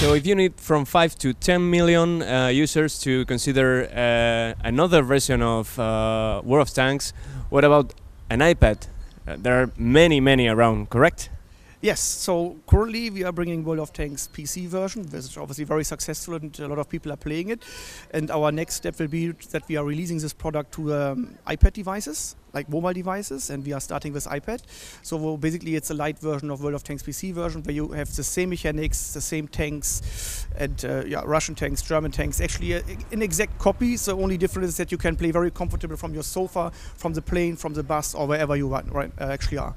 So if you need from 5 to 10 million users to consider another version of World of Tanks, what about an iPad? There are many around, correct? Yes, so currently we are bringing World of Tanks PC version, which is obviously very successful and a lot of people are playing it. And our next step will be that we are releasing this product to iPad devices, like mobile devices, and we are starting with iPad. So basically it's a light version of World of Tanks PC version where you have the same mechanics, the same tanks, and yeah, Russian tanks, German tanks, actually an exact copy. So the only difference is that you can play very comfortable from your sofa, from the plane, from the bus, or wherever you actually are.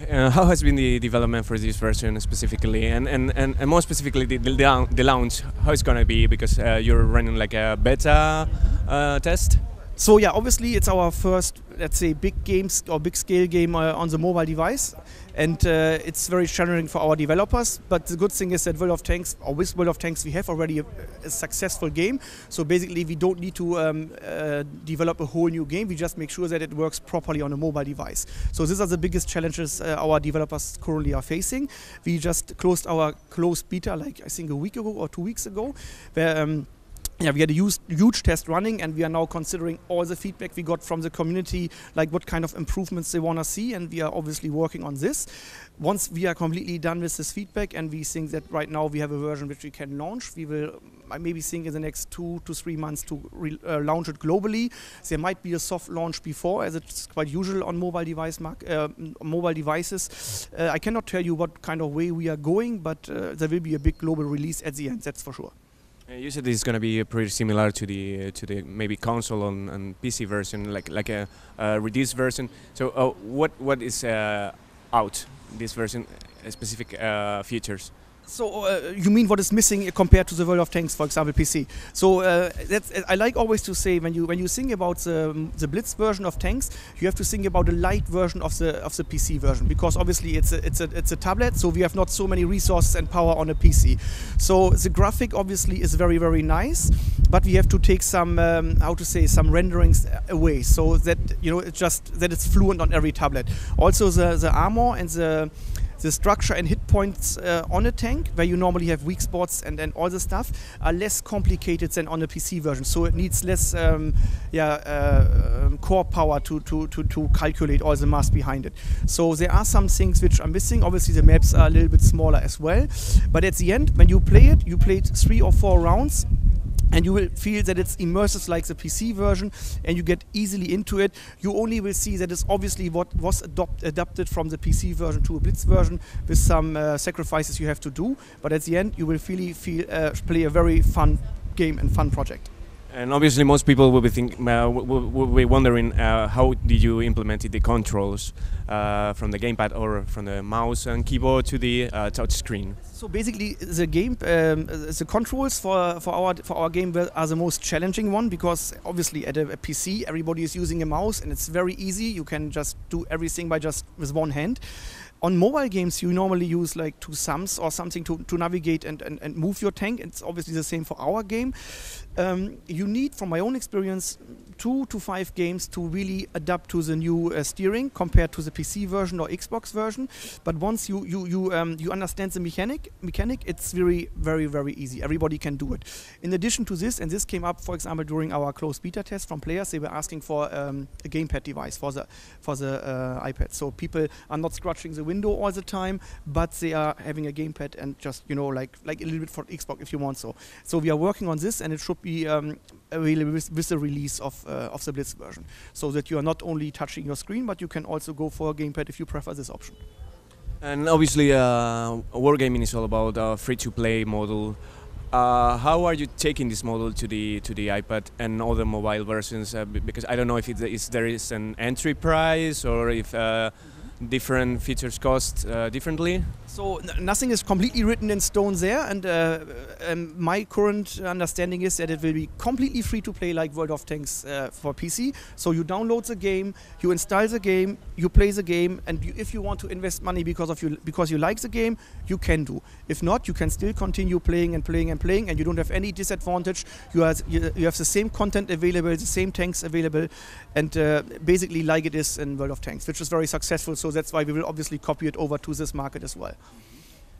How has been the development for this version specifically, and more specifically the launch? How it's gonna be, because you're running like a beta test? So yeah, obviously it's our first, let's say, big games or big scale game on the mobile device, and it's very challenging for our developers. But the good thing is that World of Tanks, or with World of Tanks, we have already a successful game. So basically, we don't need to develop a whole new game. We just make sure that it works properly on a mobile device. So these are the biggest challenges our developers currently are facing. We just closed our closed beta, like I think a week ago or 2 weeks ago, where yeah, we had a huge test running, and we are now considering all the feedback we got from the community, like what kind of improvements they want to see, and we are obviously working on this. Once we are completely done with this feedback, and we think that right now we have a version which we can launch, we will maybe think in the next 2 to 3 months to launch it globally. There might be a soft launch before, as it's quite usual on mobile devices. I cannot tell you what kind of way we are going, but there will be a big global release at the end, that's for sure. You said this is going to be pretty similar to the maybe console and PC version, like a reduced version. So what is out this version, specific features? So you mean what is missing compared to the World of Tanks, for example, PC? So I like always to say, when you think about the Blitz version of Tanks, you have to think about a light version of the PC version, because obviously it's a tablet, so we have not so many resources and power on a PC. So the graphic obviously is very nice, but we have to take some how to say, some renderings away, so that it's fluent on every tablet. Also the armor and the structure and hit points on a tank, where you normally have weak spots and all the stuff, are less complicated than on a PC version. So it needs less core power to calculate all the math behind it. So there are some things which are missing. Obviously the maps are a little bit smaller as well. But at the end, when you play it, you played 3 or 4 rounds, and you will feel that it's immersive like the PC version, and you get easily into it. You only will see that it's obviously what was adapted from the PC version to a Blitz version, with some sacrifices you have to do. But at the end, you will really play a very fun game and fun project. And obviously most people will be wondering how did you implement the controls from the gamepad or from the mouse and keyboard to the touch screen? So basically the controls for our game are the most challenging one, because obviously at a PC everybody is using a mouse, and it's very easy. You can just do everything with one hand. On mobile games, you normally use like 2 thumbs or something to navigate and move your tank. It's obviously the same for our game. You need, from my own experience, 2 to 5 games to really adapt to the new steering compared to the PC version or Xbox version. But once you understand the mechanic, it's very easy. Everybody can do it. In addition to this, and this came up, for example, during our closed beta test from players, they were asking for a gamepad device for the iPad. So people are not scratching the window all the time, but they are having a gamepad and just like a little bit for Xbox if you want so. So we are working on this, and it should be available with the release of the Blitz version, so that you are not only touching your screen, but you can also go for a gamepad if you prefer this option. And obviously Wargaming is all about a free-to-play model. How are you taking this model to the iPad and other mobile versions? Because I don't know if there is an entry price, or if different features cost differently? So nothing is completely written in stone there, and my current understanding is that it will be completely free to play like World of Tanks for PC. So you download the game, you install the game, you play the game, and if you want to invest money because you like the game, you can do. If not, you can still continue playing and playing and playing, and you don't have any disadvantage. You have the same content available, the same tanks available, and basically like it is in World of Tanks, which is very successful. So that's why we will obviously copy it over to this market as well.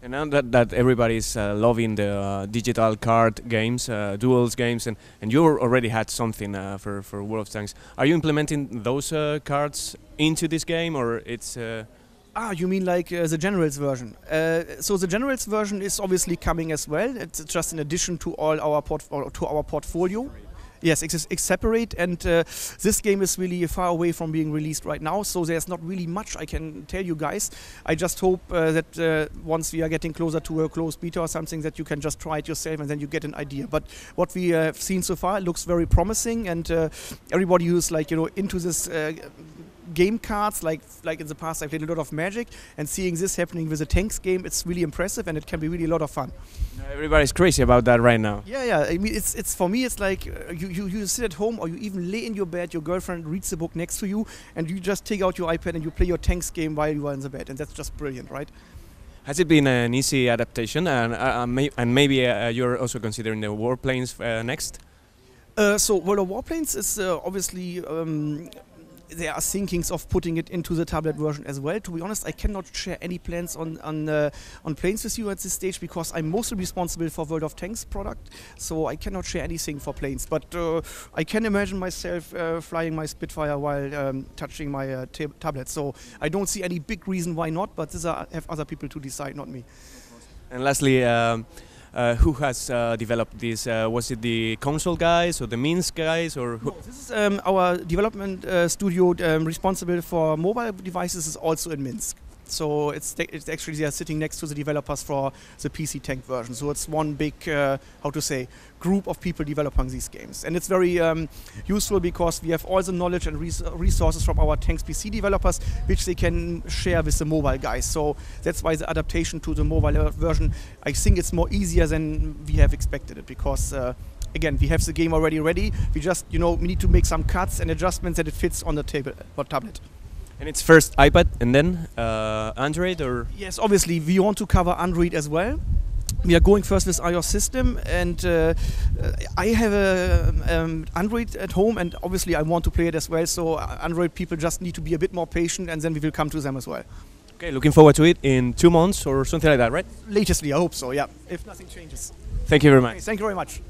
And now that everybody's loving the digital card games, duels games, and you already had something for World of Tanks, are you implementing those cards into this game, or it's... You mean like the Generals version? So the Generals version is obviously coming as well. It's just an addition to all our portfolio. Yes, it's separate, and this game is really far away from being released right now, so there's not really much I can tell you guys. I just hope that once we are getting closer to a closed beta or something, that you can just try it yourself and then you get an idea. But what we have seen so far looks very promising, and everybody who's into this game cards, like in the past I played a lot of Magic, and seeing this happening with a Tanks game, it's really impressive, and it can be really a lot of fun. Everybody's crazy about that right now. Yeah. I mean, it's for me, it's like you sit at home, or you even lay in your bed, your girlfriend reads the book next to you, and you just take out your iPad and you play your Tanks game while you are in the bed, and that's just brilliant, right? Has it been an easy adaptation, and maybe you're also considering the Warplanes next? So World of Warplanes is obviously... there are thinkings of putting it into the tablet version as well. To be honest, I cannot share any plans on planes with you at this stage, because I'm mostly responsible for World of Tanks product, so I cannot share anything for planes. But I can imagine myself flying my Spitfire while touching my tablet. So I don't see any big reason why not, but this have other people to decide, not me. And lastly, who has developed this? Was it the console guys or the Minsk guys, or who? No, this is our development studio responsible for mobile devices is also in Minsk. So it's actually they are sitting next to the developers for the PC Tank version. So it's one big, group of people developing these games. And it's very useful because we have all the knowledge and resources from our Tanks PC developers, which they can share with the mobile guys. So that's why the adaptation to the mobile version, I think it's more easier than we have expected it, because again, we have the game already ready. We just, we need to make some cuts and adjustments that it fits on the table or tablet. And it's first iPad and then Android, or? Yes, obviously we want to cover Android as well. We are going first with iOS system, and I have a Android at home, and obviously I want to play it as well. So Android people just need to be a bit more patient, and then we will come to them as well. Okay, looking forward to it in 2 months or something like that, right? Latestly, I hope so. Yeah, if nothing changes. Thank you very much. Okay, thank you very much.